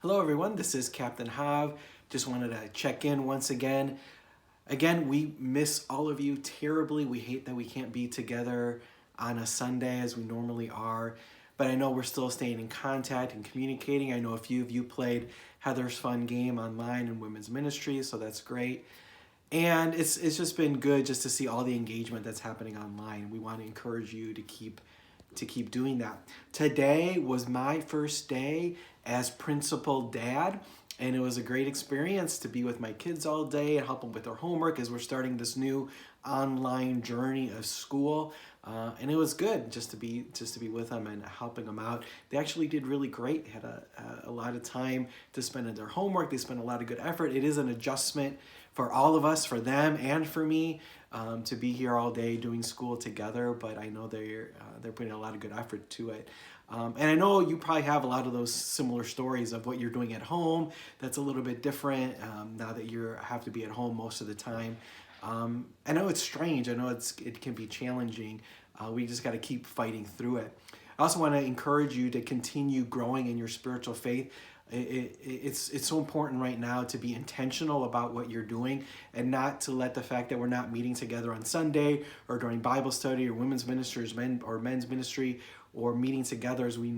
Hello everyone, this is Captain Hav. Just wanted to check in once again. Again, we miss all of you terribly. We hate that we can't be together on a Sunday as we normally are, but I know we're still staying in contact and communicating. I know a few of you played Heather's fun game online in women's ministry, so that's great. And it's just been good just to see all the engagement that's happening online. We want to encourage you to keep doing that. Today was my first day as principal dad, and it was a great experience to be with my kids all day and help them with their homework as we're starting this new online journey of school. And it was good just to be with them and helping them out. They actually did really great. They had a lot of time to spend in their homework. They spent a lot of good effort. It is an adjustment for all of us, for them and for me, to be here all day doing school together. But I know they're putting a lot of good effort to it. And I know you probably have a lot of those similar stories of what you're doing at home. That's a little bit different now that you have to be at home most of the time. I know it's strange. I know it can be challenging. We just got to keep fighting through it. I also want to encourage you to continue growing in your spiritual faith. It's so important right now to be intentional about what you're doing and not to let the fact that we're not meeting together on Sunday or during Bible study or women's ministry or men's ministry or meeting together as we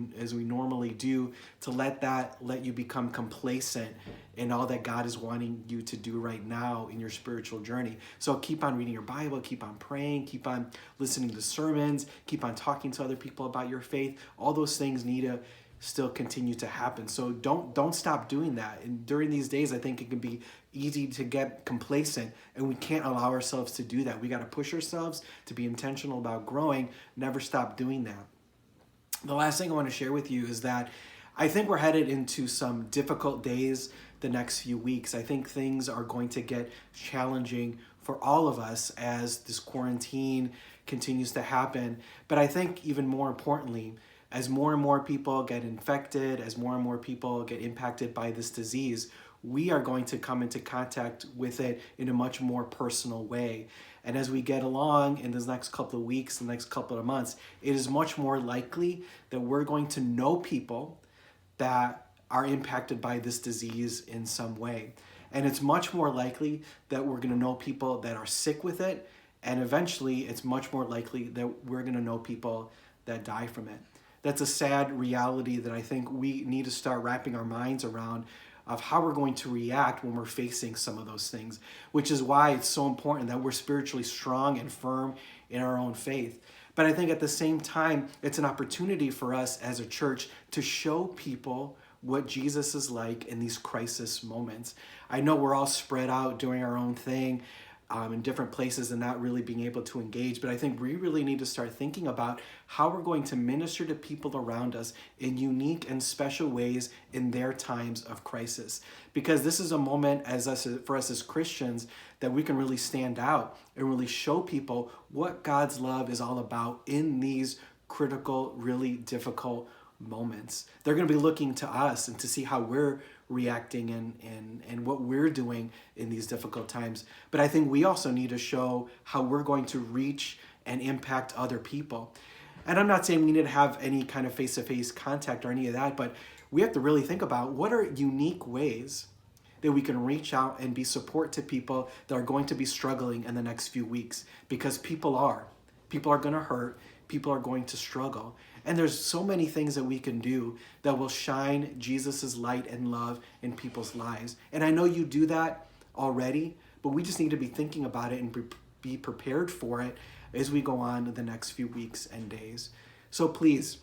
normally do, to let you become complacent in all that God is wanting you to do right now in your spiritual journey. So keep on reading your Bible, keep on praying, keep on listening to sermons, keep on talking to other people about your faith. All those things need to still continue to happen. So don't stop doing that. And during these days, I think it can be easy to get complacent, and we can't allow ourselves to do that. We got to push ourselves to be intentional about growing, never stop doing that. The last thing I want to share with you is that I think we're headed into some difficult days the next few weeks. I think things are going to get challenging for all of us as this quarantine continues to happen. But I think even more importantly, as more and more people get infected, as more and more people get impacted by this disease, we are going to come into contact with it in a much more personal way. And as we get along in this next couple of weeks, the next couple of months, it is much more likely that we're going to know people that are impacted by this disease in some way. And it's much more likely that we're going to know people that are sick with it. And eventually, it's much more likely that we're going to know people that die from it. That's a sad reality that I think we need to start wrapping our minds around, of how we're going to react when we're facing some of those things, which is why it's so important that we're spiritually strong and firm in our own faith. But I think at the same time, it's an opportunity for us as a church to show people what Jesus is like in these crisis moments. I know we're all spread out doing our own thing in different places and not really being able to engage. But I think we really need to start thinking about how we're going to minister to people around us in unique and special ways in their times of crisis. Because this is a moment for us as Christians that we can really stand out and really show people what God's love is all about in these critical, really difficult moments. They're going to be looking to us and to see how we're reacting and what we're doing in these difficult times. But I think we also need to show how we're going to reach and impact other people. And I'm not saying we need to have any kind of face-to-face contact or any of that, but we have to really think about what are unique ways that we can reach out and be support to people that are going to be struggling in the next few weeks, because people are going to hurt, people are going to struggle. And there's so many things that we can do that will shine Jesus's light and love in people's lives. And I know you do that already, but we just need to be thinking about it and be prepared for it as we go on the next few weeks and days. So please,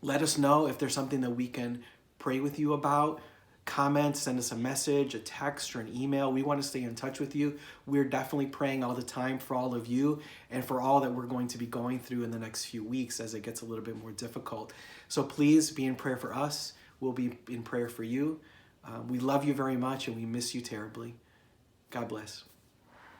let us know if there's something that we can pray with you about. Comment, send us a message, a text, or an email. We want to stay in touch with you. We're definitely praying all the time for all of you and for all that we're going to be going through in the next few weeks as it gets a little bit more difficult. So please be in prayer for us. We'll be in prayer for you. We love you very much and we miss you terribly. God bless.